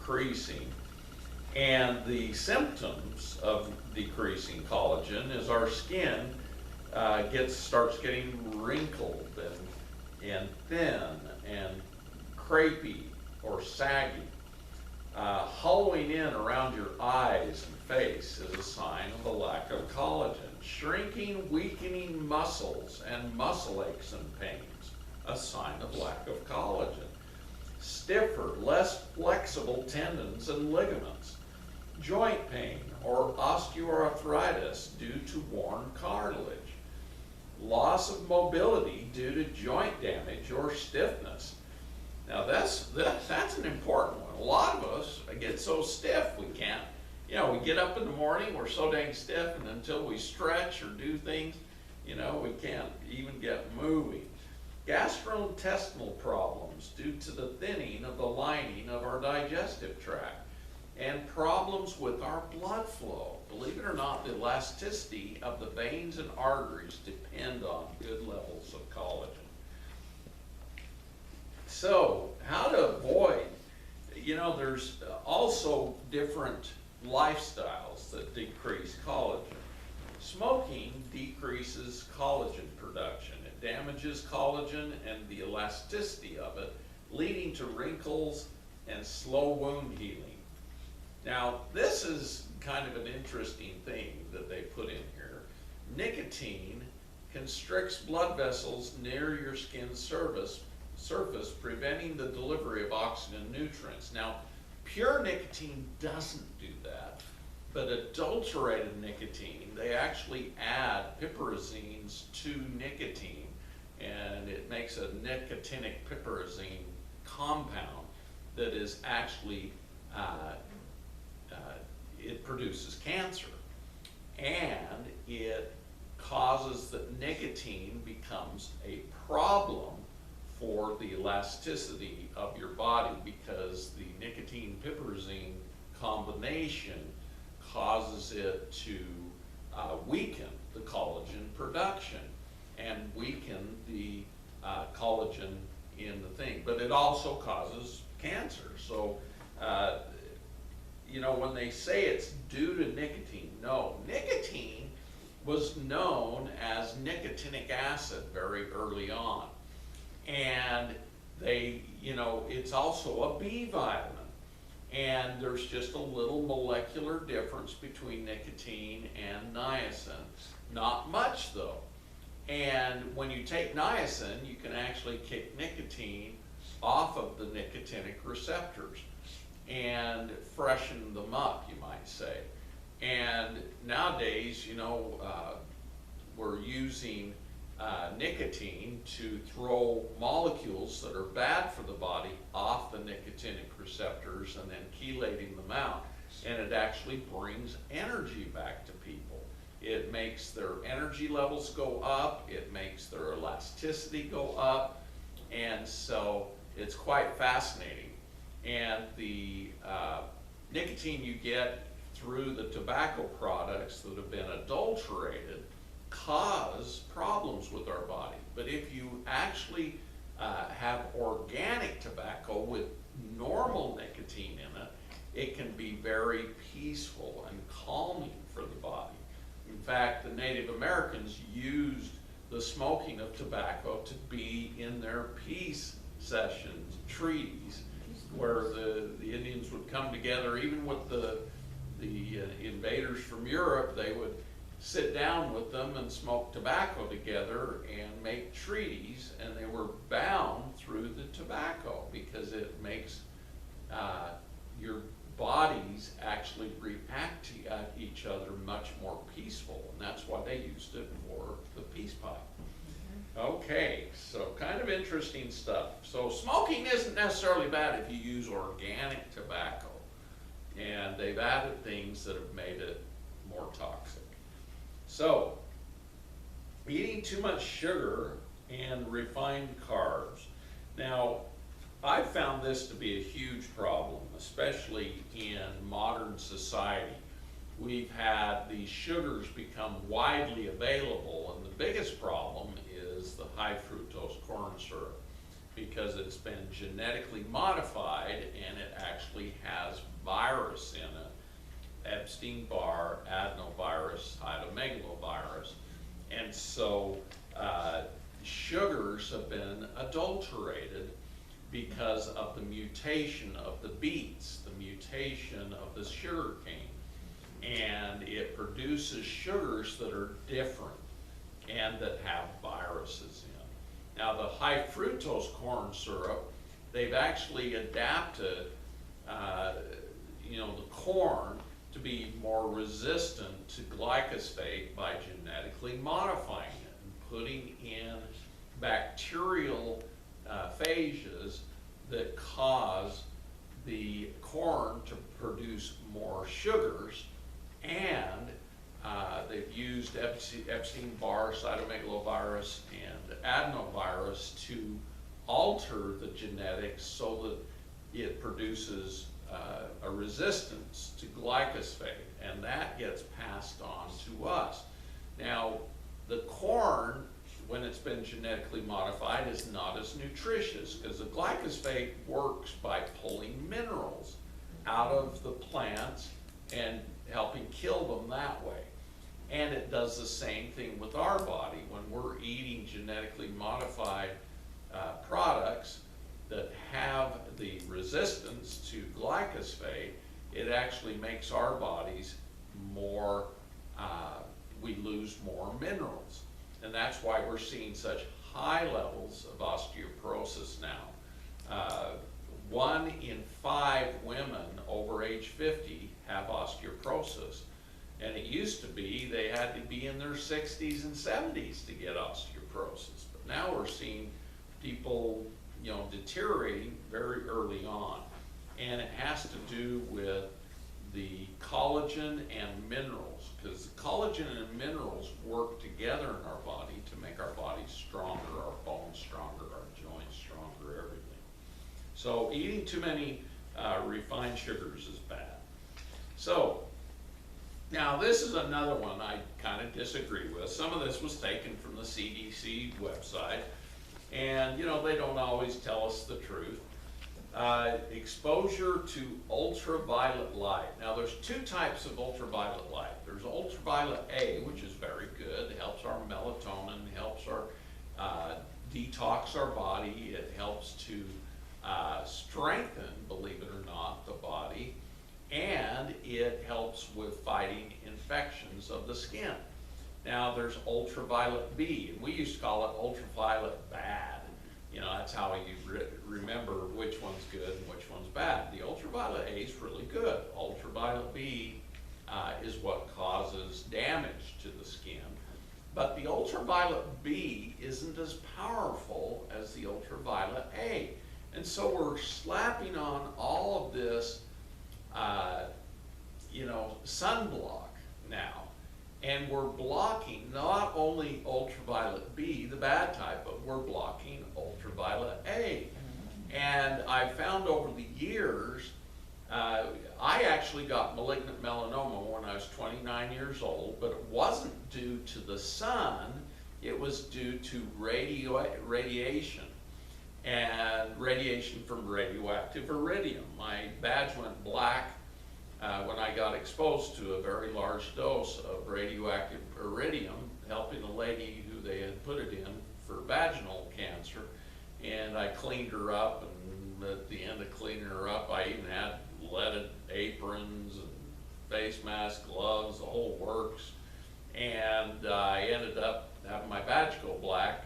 decreasing. And the symptoms of decreasing collagen is our skin starts getting wrinkled and thin and crepey or saggy. Hollowing in around your eyes and face is a sign of a lack of collagen. Shrinking, weakening muscles and muscle aches and pains, a sign of lack of collagen. Stiffer, less flexible tendons and ligaments. Joint pain or osteoarthritis due to worn cartilage. Loss of mobility due to joint damage or stiffness. Now that's an important one. A lot of us get so stiff we can't, we get up in the morning, we're so dang stiff, and until we stretch or do things, we can't even get moving. Gastrointestinal problems due to the thinning of the lining of our digestive tract. And problems with our blood flow. Believe it or not, the elasticity of the veins and arteries depend on good levels of collagen. So, how to avoid, there's also different lifestyles that decrease collagen. Smoking decreases collagen production. It damages collagen and the elasticity of it, leading to wrinkles and slow wound healing. Now, this is kind of an interesting thing that they put in here. Nicotine constricts blood vessels near your skin's surface, preventing the delivery of oxygen and nutrients. Now, pure nicotine doesn't do that, but adulterated nicotine, they actually add piperazines to nicotine, and it makes a nicotinic piperazine compound that is actually it produces cancer, and it causes that nicotine becomes a problem for the elasticity of your body, because the nicotine piperazine combination causes it to weaken the collagen production and weaken the collagen in the thing, but it also causes cancer. So when they say it's due to nicotine, no. Nicotine was known as nicotinic acid very early on. And it's also a B vitamin. And there's just a little molecular difference between nicotine and niacin. Not much though. And when you take niacin, you can actually kick nicotine off of the nicotinic receptors and freshen them up, you might say. And nowadays, we're using nicotine to throw molecules that are bad for the body off the nicotinic receptors and then chelating them out. And it actually brings energy back to people. It makes their energy levels go up, it makes their elasticity go up, and so it's quite fascinating. And the nicotine you get through the tobacco products that have been adulterated cause problems with our body. But if you actually have organic tobacco with normal nicotine in it, it can be very peaceful and calming for the body. In fact, the Native Americans used the smoking of tobacco to be in their peace sessions, treaties, where the Indians would come together. Even with the invaders from Europe, they would sit down with them and smoke tobacco together and make treaties, and they were bound through the tobacco because it makes your bodies actually react to each other much more peaceful, and that's why they used it for the peace pipe. Okay, so kind of interesting stuff. So smoking isn't necessarily bad if you use organic tobacco, and they've added things that have made it more toxic. So, eating too much sugar and refined carbs. Now, I've found this to be a huge problem, especially in modern society. We've had these sugars become widely available, and the biggest problem is the high fructose corn syrup, because it's been genetically modified and it actually has Epstein-Barr adenovirus, cytomegalovirus. And so sugars have been adulterated because of the mutation of the beets, the mutation of the sugar cane. And it produces sugars that are different and that have viruses in. Now the high fructose corn syrup, they've actually adapted the corn to be more resistant to glyphosate by genetically modifying it and putting in bacterial phages that cause the corn to produce more sugars, and they've used Epstein-Barr, cytomegalovirus, and adenovirus to alter the genetics so that it produces a resistance to glyphosate, and that gets passed on to us. Now, the corn, when it's been genetically modified, is not as nutritious because the glyphosate works by pulling minerals out of the plants and helping kill them that way. And it does the same thing with our body. When we're eating genetically modified products that have the resistance to glyphosate, it actually makes our bodies more, we lose more minerals. And that's why we're seeing such high levels of osteoporosis now. 1 in 5 women over age 50 have osteoporosis. And it used to be they had to be in their 60s and 70s to get osteoporosis. But now we're seeing people, deteriorating very early on. And it has to do with the collagen and minerals, because the collagen and minerals work together in our body to make our bodies stronger, our bones stronger, our joints stronger, everything. So eating too many refined sugars is bad. So now this is another one I kind of disagree with. Some of this was taken from the CDC website, and they don't always tell us the truth. Exposure to ultraviolet light. Now there's 2 types of ultraviolet light. There's ultraviolet A, which is very good. It helps our melatonin, helps our detox our body. It helps to strengthen, believe it or not, the body. And it helps with fighting infections of the skin. Now there's ultraviolet B, and we used to call it ultraviolet bad. That's how you remember which one's good and which one's bad. The ultraviolet A is really good. Ultraviolet B is what causes damage to the skin. But the ultraviolet B isn't as powerful as the ultraviolet A. And so we're slapping on all of this sunblock now. And we're blocking not only ultraviolet B, the bad type, but we're blocking ultraviolet A. And I found over the years, I actually got malignant melanoma when I was 29 years old, but it wasn't due to the sun, it was due to radiation. And radiation from radioactive iridium. My badge went black when I got exposed to a very large dose of radioactive iridium, helping a lady who they had put it in for vaginal cancer. And I cleaned her up, and at the end of cleaning her up, I even had leaded aprons and face masks, gloves, the whole works. And I ended up having my badge go black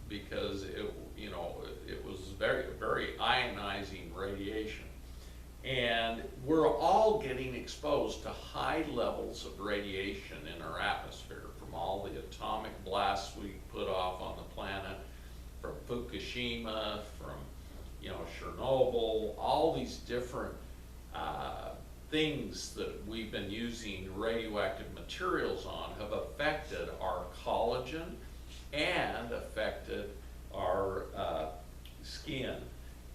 because it was very, very ionizing radiation. And we're all getting exposed to high levels of radiation in our atmosphere from all the atomic blasts we put off on the planet, from Fukushima, from Chernobyl, all these different things that we've been using radioactive materials on have affected our collagen and affected our skin.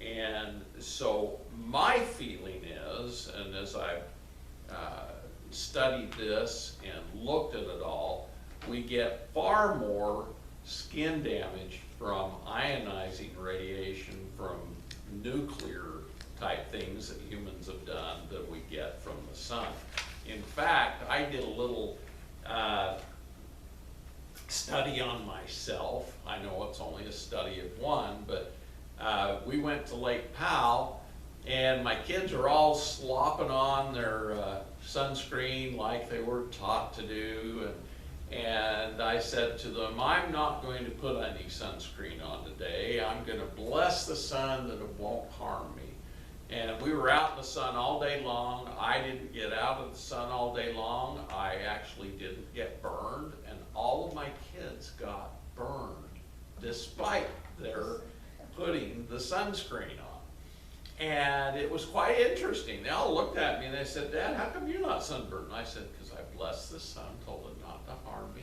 And so my feeling is, and as I've studied this and looked at it all, we get far more skin damage from ionizing radiation, from nuclear type things that humans have done, that we get from the sun. In fact, I did a little study on myself. I know it's only a study of one, but we went to Lake Powell, and my kids are all slopping on their sunscreen like they were taught to do, and I said to them, I'm not going to put any sunscreen on today. I'm going to bless the sun that it won't harm me. And we were out in the sun all day long. I didn't get out of the sun all day long. I actually didn't get burned, and all of my kids got burned despite their putting the sunscreen on. And it was quite interesting. They all looked at me and they said, Dad, how come you're not sunburned? And I said, because I blessed the sun, told it not to harm me.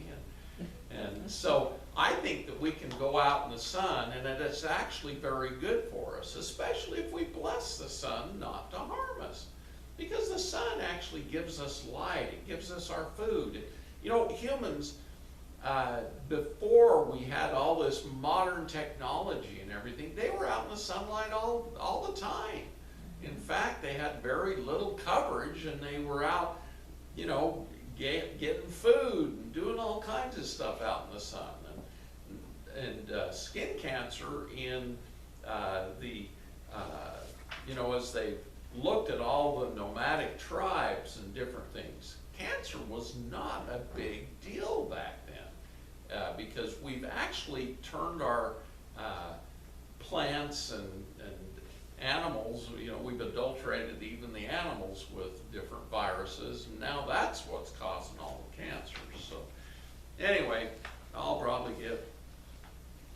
And so I think that we can go out in the sun, and that it's actually very good for us, especially if we bless the sun not to harm us. Because the sun actually gives us light, it gives us our food. You know, humans, before we had all this modern technology and everything, they were out in the sunlight all the time. In fact, they had very little coverage, and they were out, you know, getting food and doing all kinds of stuff out in the sun. And skin cancer in you know, as they looked at all the nomadic tribes and different things, cancer was not a big deal back then, because we've actually turned our plants and animals, you know, we've adulterated even the animals with different viruses, and now that's what's causing all the cancers. So anyway, I'll probably get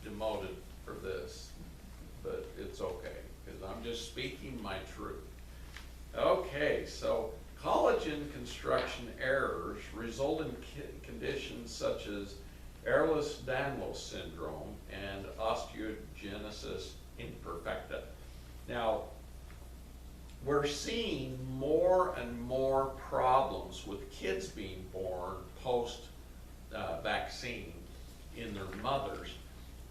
demoted for this, but it's okay, because I'm just speaking my truth. Okay, so collagen construction errors result in conditions such as Ehlers-Danlos syndrome and osteogenesis imperfecta. Now, we're seeing more and more problems with kids being born post-vaccine in their mothers,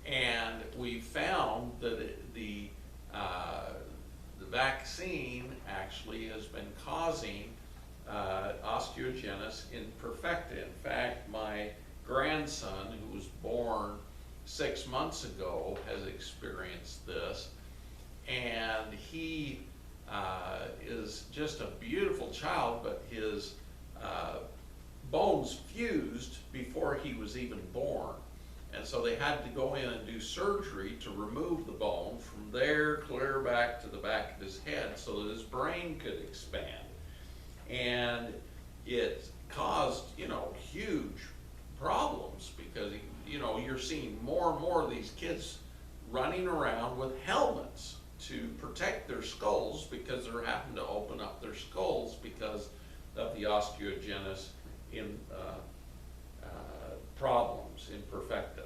and we found that the vaccine actually has been causing osteogenesis imperfecta. In fact, my grandson, who was born 6 months ago, has experienced this. And he is just a beautiful child, but his bones fused before he was even born. And so they had to go in and do surgery to remove the bone from there clear back to the back of his head so that his brain could expand. And it caused, you know, huge problems, because, you know, you're seeing more and more of these kids running around with helmets to protect their skulls, because they're having to open up their skulls because of the osteogenesis problems, imperfecta.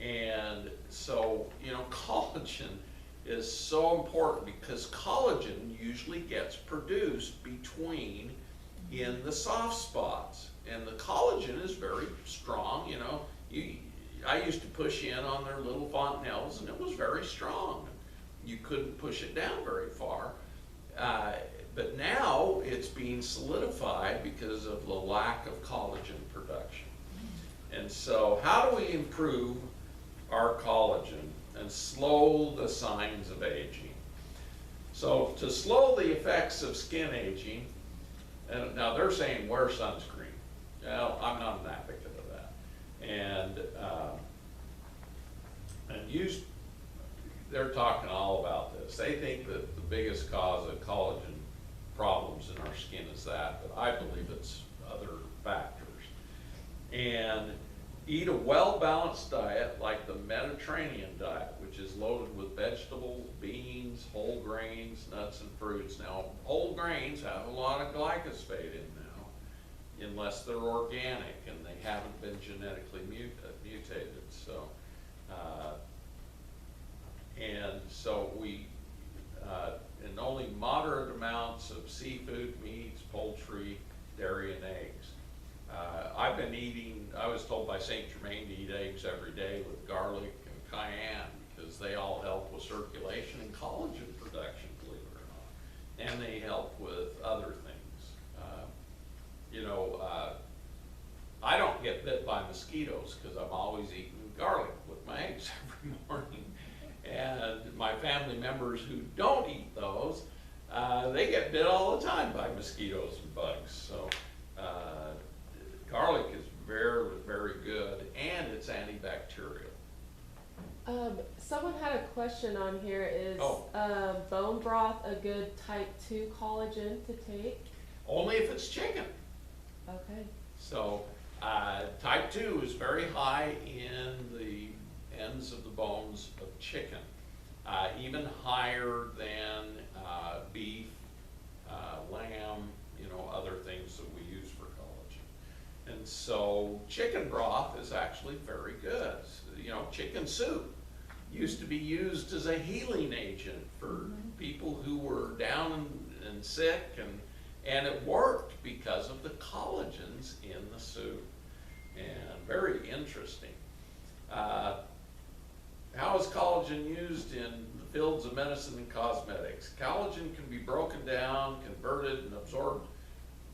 And so, you know, collagen is so important, because collagen usually gets produced between in the soft spots, and the collagen is very strong. You know, I used to push in on their little fontanelles, and it was very strong. You couldn't push it down very far. But now it's being solidified because of the lack of collagen production. And so how do we improve our collagen and slow the signs of aging? So to slow the effects of skin aging, and now they're saying wear sunscreen. Well, I'm not an advocate of that. And they're talking all about this. They think that the biggest cause of collagen problems in our skin is that, but I believe it's other factors. And eat a well-balanced diet like the Mediterranean diet, which is loaded with vegetables, beans, whole grains, nuts, and fruits. Now, whole grains have a lot of glyphosate in now, unless they're organic and they haven't been genetically mutated. So, we in only moderate amounts of seafood, meats, poultry, dairy, and eggs. I've been eating, I was told by St. Germain to eat eggs every day with garlic and cayenne, because they all help with circulation and collagen production, believe it or not. And they help with other things. mosquitoes because I'm always eating garlic with my eggs every morning. And my family members who don't eat those, they get bit all the time by mosquitoes and bugs. So garlic is very, very good, and it's antibacterial. Someone had a question on here. Is Oh. bone broth a good type 2 collagen to take? Only if it's chicken. Okay. So type 2 is very high in the ends of the bones of chicken, even higher than beef, lamb, other things that we use for collagen. And so chicken broth is actually very good. Chicken soup used to be used as a healing agent for people who were down and sick, and it worked because of the collagens in the soup. And very interesting. How is collagen used in the fields of medicine and cosmetics? Collagen can be broken down, converted, and absorbed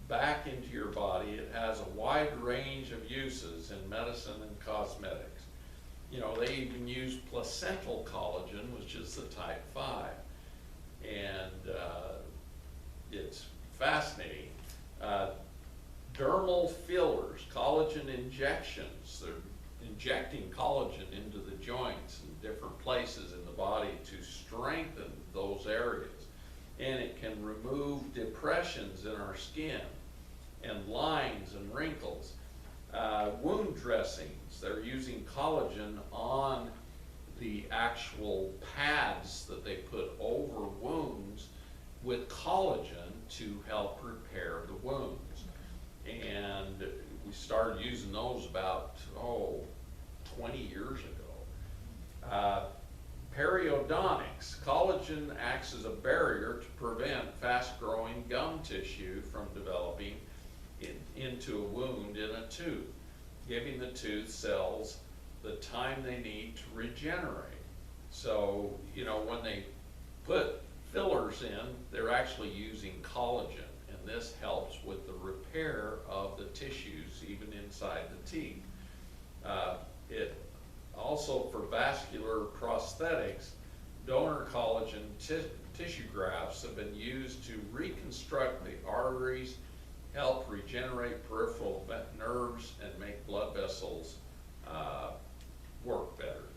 back into your body. It has a wide range of uses in medicine and cosmetics. They even use placental collagen, which is the type 5. And it's fascinating. Dermal fillers, collagen injections. They're injecting collagen into the joints and different places in the body to strengthen those areas. And it can remove depressions in our skin and lines and wrinkles. Wound dressings, they're using collagen on the actual pads that they put over wounds with collagen to help repair the wounds. And we started using those about 20 years ago. Periodontics, collagen acts as a barrier to prevent fast-growing gum tissue from developing into a wound in a tooth, giving the tooth cells the time they need to regenerate. So, when they put fillers in, they're actually using collagen, and this helps with the repair of the tissues even inside the teeth. It also, for vascular prosthetics, donor collagen tissue grafts have been used to reconstruct the arteries, help regenerate peripheral nerves, and make blood vessels work better.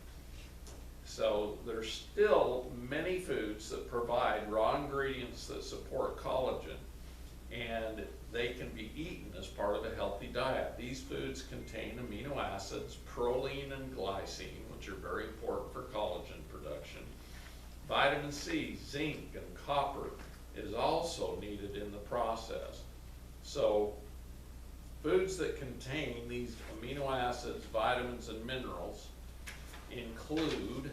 So there's still many foods that provide raw ingredients that support collagen, and they can be eaten as part of a healthy diet. These foods contain amino acids, proline and glycine, which are very important for collagen production. Vitamin C, zinc, and copper is also needed in the process. So foods that contain these amino acids, vitamins, and minerals include,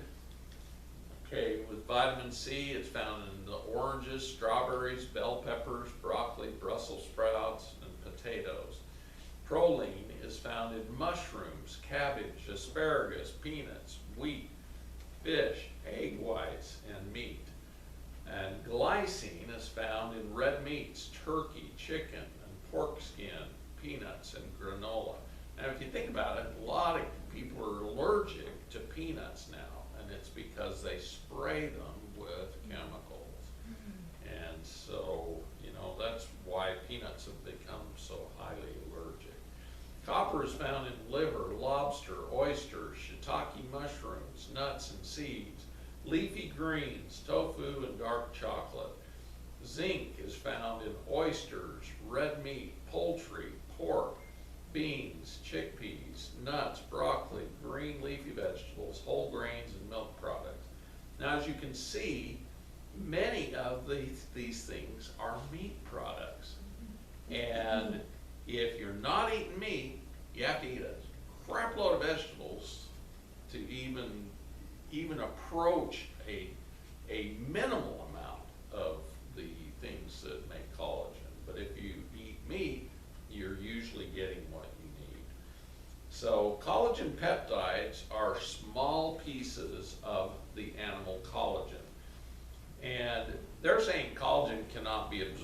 with vitamin C, it's found in the oranges, strawberries, bell peppers, broccoli, Brussels sprouts, and potatoes. Proline is found in mushrooms, cabbage, asparagus, peanuts, wheat, fish, egg whites, and meat. And glycine is found in red meats, turkey, chicken, and pork skin, peanuts, and granola. Now, if you think about it, a lot of people are allergic to peanuts now, and it's because they spray them with chemicals. And so, that's why peanuts have become so highly allergic. Copper is found in liver, lobster, oysters, shiitake mushrooms, nuts and seeds, leafy greens, tofu, and dark chocolate. Zinc is found in oysters, red meat, poultry, pork, beans, chickpeas, nuts, broccoli, green leafy vegetables, whole grains, and milk products. Now, as you can see, many of these things are meat products. And if you're not eating meat, you have to eat a crap load of vegetables to even approach a minimal amount of the things that make collagen. But if you eat meat, you're usually getting what you need. So collagen peptides are small pieces of the animal collagen. And they're saying collagen cannot be absorbed